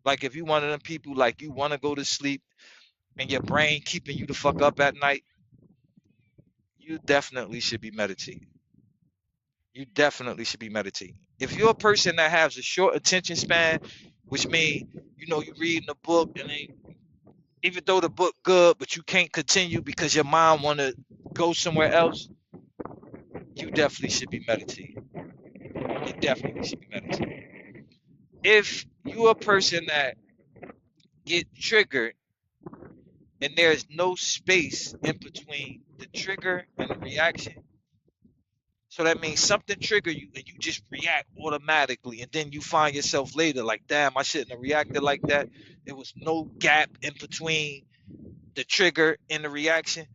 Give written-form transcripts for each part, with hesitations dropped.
Like if you one of them people like you want to go to sleep and your brain keeping you the fuck up at night, you definitely should be meditating. You definitely should be meditating. If you're a person that has a short attention span, which means you reading a book and even though the book good, but you can't continue because your mind want to go somewhere else, you definitely should be meditating. You definitely should be meditating. If you're a person that get triggered and there's no space in between the trigger and the reaction, so that means something trigger you and you just react automatically, and then you find yourself later like, damn, I shouldn't have reacted like that. There was no gap in between the trigger and the reaction.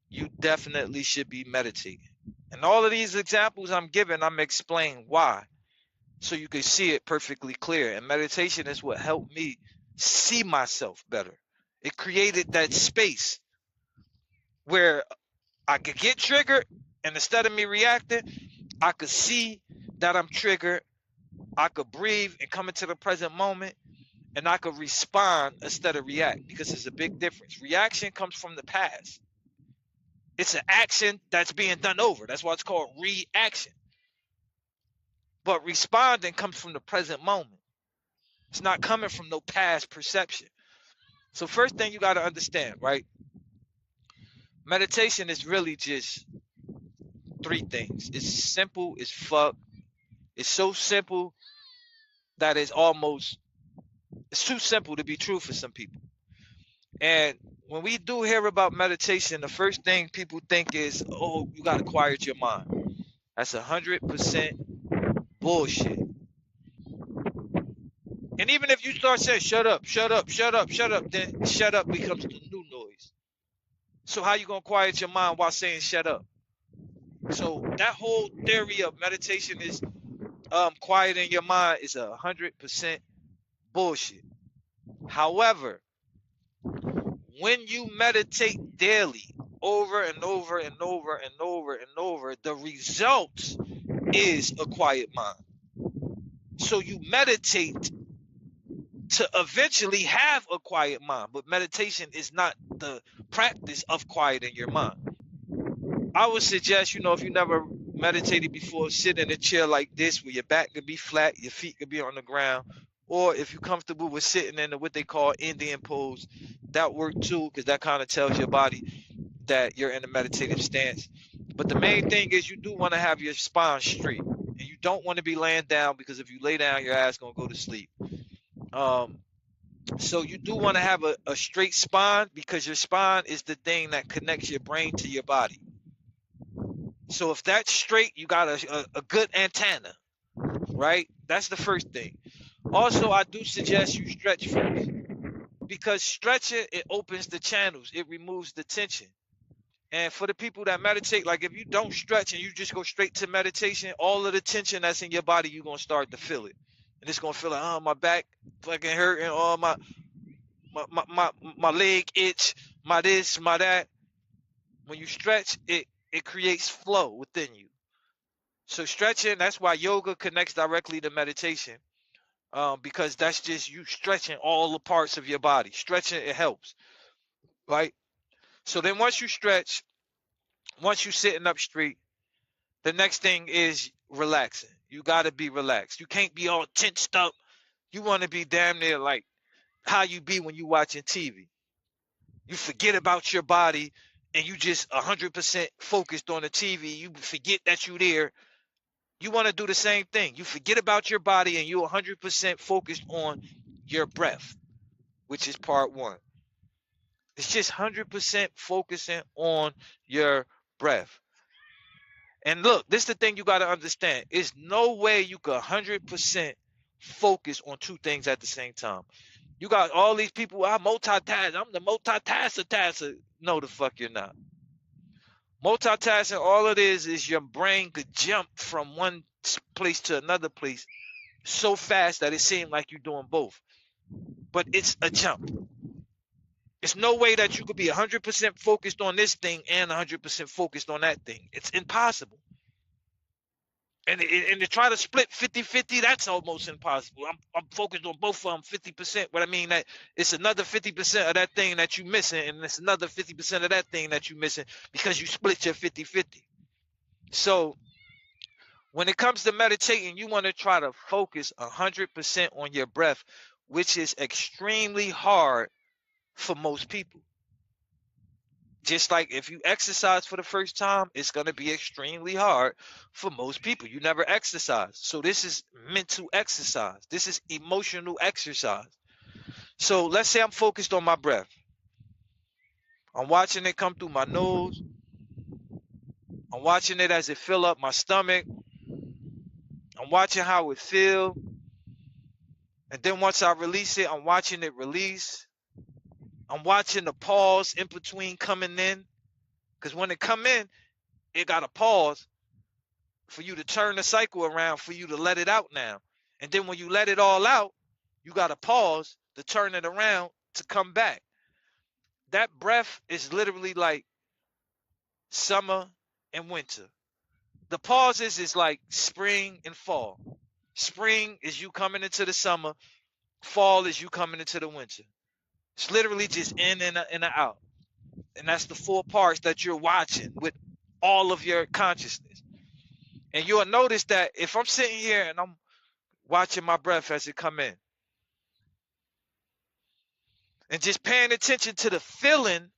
You definitely should be meditating. And all of these examples I'm giving, I'm explaining why, so you can see it perfectly clear. And meditation is what helped me see myself better. It created that space where I could get triggered, and instead of me reacting, I could see that I'm triggered. I could breathe and come into the present moment, and I could respond instead of react, because there's a big difference. Reaction comes from the past. It's an action that's being done over. That's why it's called reaction. But responding comes from the present moment. It's not coming from no past perception. So first thing you got to understand, right? Meditation is really just three things. It's simple as fuck. It's so simple that it's too simple to be true for some people. And when we do hear about meditation, the first thing people think is, oh, you got to quiet your mind. That's 100% bullshit. And even if you start saying, shut up, shut up, shut up, shut up, then shut up becomes the new noise. So how you going to quiet your mind while saying shut up? So that whole theory of meditation is quieting your mind is 100% bullshit. However, when you meditate daily, over and over and over and over and over, the result is a quiet mind. So you meditate to eventually have a quiet mind, but meditation is not the practice of quieting your mind. I would suggest, if you never meditated before, sit in a chair like this where your back could be flat, your feet could be on the ground, or if you're comfortable with sitting in what they call Indian pose, that work too, because that kind of tells your body that you're in a meditative stance. But the main thing is you do want to have your spine straight, and you don't want to be laying down, because if you lay down, your ass gonna go to sleep. So you do want to have a straight spine, because your spine is the thing that connects your brain to your body. So if that's straight, you got a good antenna, right? That's the first thing. Also, I do suggest you stretch first, because stretching, it opens the channels, it removes the tension. And for the people that meditate, like if you don't stretch and you just go straight to meditation, all of the tension that's in your body, you're gonna start to feel it, and it's gonna feel like, oh, my back fucking hurting, oh, my leg itch, my this, my that. When you stretch, it creates flow within you. So stretching, that's why yoga connects directly to meditation, because that's just you stretching all the parts of your body. Stretching, it helps, right? So then once you stretch, once you're sitting up straight, the next thing is relaxing. You got to be relaxed. You can't be all tensed up. You want to be damn near like how you be when you watching TV. You forget about your body and you just 100% focused on the TV. You forget that you're there. You want to do the same thing. You forget about your body and you're 100% focused on your breath, which is part one. It's just 100% focusing on your breath. And look, this is the thing you got to understand. There's no way you could 100% focus on two things at the same time. You got all these people, I multitask. I'm the multitasker. No, the fuck you're not. Multitasking, all it is your brain could jump from one place to another place so fast that it seems like you're doing both. But it's a jump. It's no way that you could be 100% focused on this thing and 100% focused on that thing. It's impossible. And to try to split 50-50, that's almost impossible. I'm focused on both of them 50%, but I mean that it's another 50% of that thing that you missing, and it's another 50% of that thing that you missing because you split your 50-50. So when it comes to meditating, you want to try to focus 100% on your breath, which is extremely hard for most people. Just like if you exercise for the first time, it's going to be extremely hard for most people. You never exercise. So this is mental exercise. This is emotional exercise. So let's say I'm focused on my breath. I'm watching it come through my nose. I'm watching it as it fill up my stomach. I'm watching how it feel. And then once I release it, I'm watching it release. I'm watching the pause in between coming in. Because when it come in, it got a pause for you to turn the cycle around, for you to let it out now. And then when you let it all out, you got to pause to turn it around to come back. That breath is literally like summer and winter. The pauses is like spring and fall. Spring is you coming into the summer. Fall is you coming into the winter. It's literally just in and out. And that's the 4 parts that you're watching with all of your consciousness. And you'll notice that if I'm sitting here and I'm watching my breath as it come in, and just paying attention to the feeling,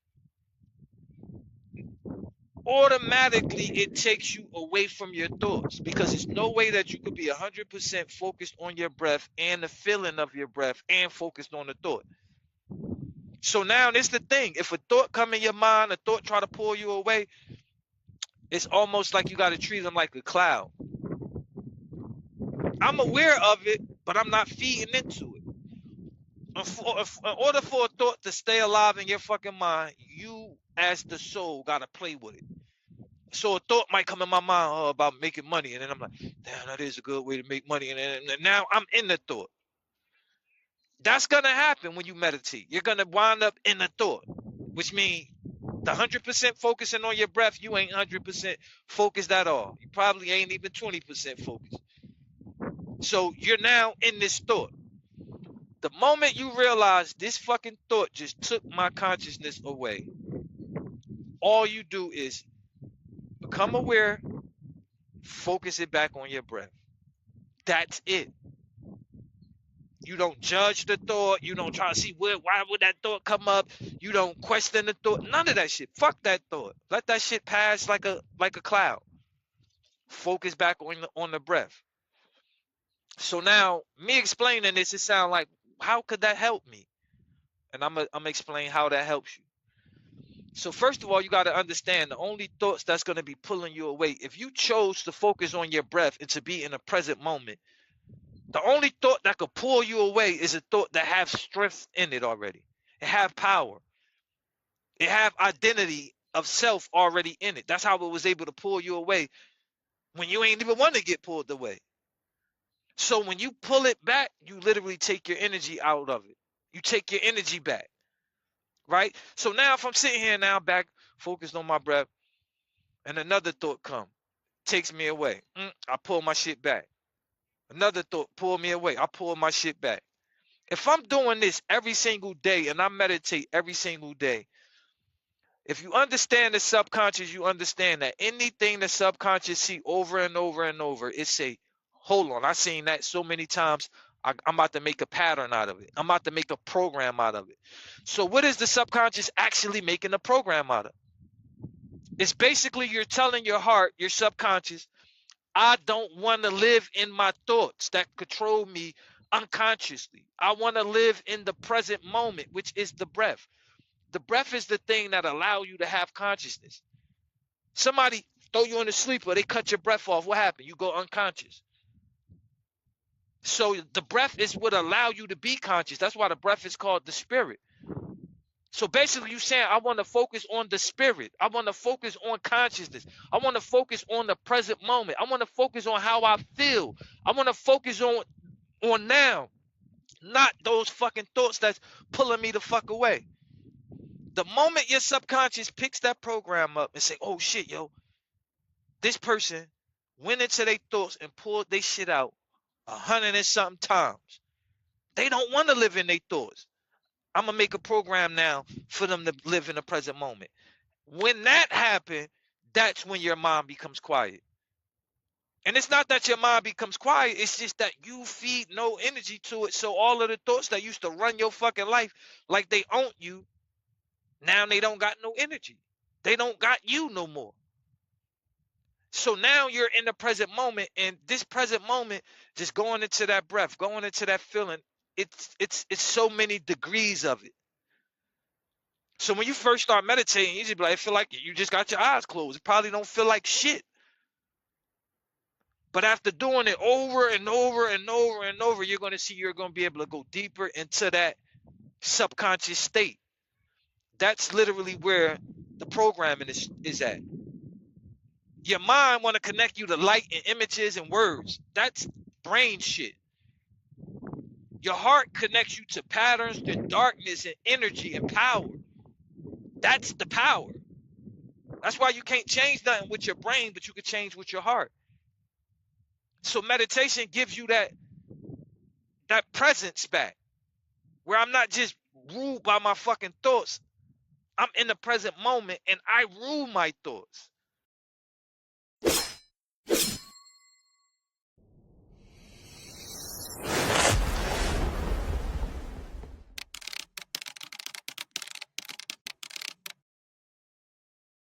automatically it takes you away from your thoughts, because there's no way that you could be 100% focused on your breath and the feeling of your breath and focused on the thought. So now this the thing. If a thought come in your mind, a thought try to pull you away, it's almost like you got to treat them like a cloud. I'm aware of it, but I'm not feeding into it. In order for a thought to stay alive in your fucking mind, you as the soul got to play with it. So a thought might come in my mind about making money, and then I'm like, damn, that is a good way to make money. And now I'm in the thought. That's going to happen when you meditate. You're going to wind up in the thought, which means the 100% focusing on your breath, you ain't 100% focused at all. You probably ain't even 20% focused. So you're now in this thought. The moment you realize this fucking thought just took my consciousness away, all you do is become aware, focus it back on your breath. That's it. You don't judge the thought. You don't try to see why would that thought come up. You don't question the thought. None of that shit. Fuck that thought. Let that shit pass like a cloud. Focus back on the breath. So now, me explaining this, it sounds like, how could that help me? And I'm gonna explain how that helps you. So first of all, you got to understand the only thoughts that's going to be pulling you away, if you chose to focus on your breath and to be in the present moment, the only thought that could pull you away is a thought that has strength in it already. It have power. It have identity of self already in it. That's how it was able to pull you away when you ain't even want to get pulled away. So when you pull it back, you literally take your energy out of it. You take your energy back, right? So now if I'm sitting here now back focused on my breath, and another thought come, takes me away. I pull my shit back. Another thought pull me away. I pull my shit back. If I'm doing this every single day and I meditate every single day, if you understand the subconscious, you understand that anything the subconscious see over and over and over, it say, hold on, I've seen that so many times. I'm about to make a pattern out of it. I'm about to make a program out of it. So what is the subconscious actually making a program out of? It's basically you're telling your heart, your subconscious, I don't want to live in my thoughts that control me unconsciously. I want to live in the present moment, which is the breath. The breath is the thing that allows you to have consciousness. Somebody throw you in a sleep or they cut your breath off. What happened? You go unconscious. So the breath is what allow you to be conscious. That's why the breath is called the spirit. So basically you saying, I want to focus on the spirit. I want to focus on consciousness. I want to focus on the present moment. I want to focus on how I feel. I want to focus on now, not those fucking thoughts that's pulling me the fuck away. The moment your subconscious picks that program up and say, oh shit, yo, this person went into their thoughts and pulled their shit out 100 and something times. They don't want to live in their thoughts. I'm gonna make a program now for them to live in the present moment. When that happened, that's when your mind becomes quiet. And it's not that your mind becomes quiet, it's just that you feed no energy to it. So all of the thoughts that used to run your fucking life like they own you, now they don't got no energy. They don't got you no more. So now you're in the present moment, and this present moment, just going into that breath, going into that feeling, it's so many degrees of it. So when you first start meditating, you just be like, I feel like you just got your eyes closed. It probably don't feel like shit. But after doing it over and over and over and over, you're going to see you're going to be able to go deeper into that subconscious state. That's literally where the programming is at. Your mind want to connect you to light and images and words. That's brain shit. Your heart connects you to patterns and darkness and energy and power. That's the power. That's why you can't change nothing with your brain, but you can change with your heart. So meditation gives you that presence back, where I'm not just ruled by my fucking thoughts. I'm in the present moment and I rule my thoughts.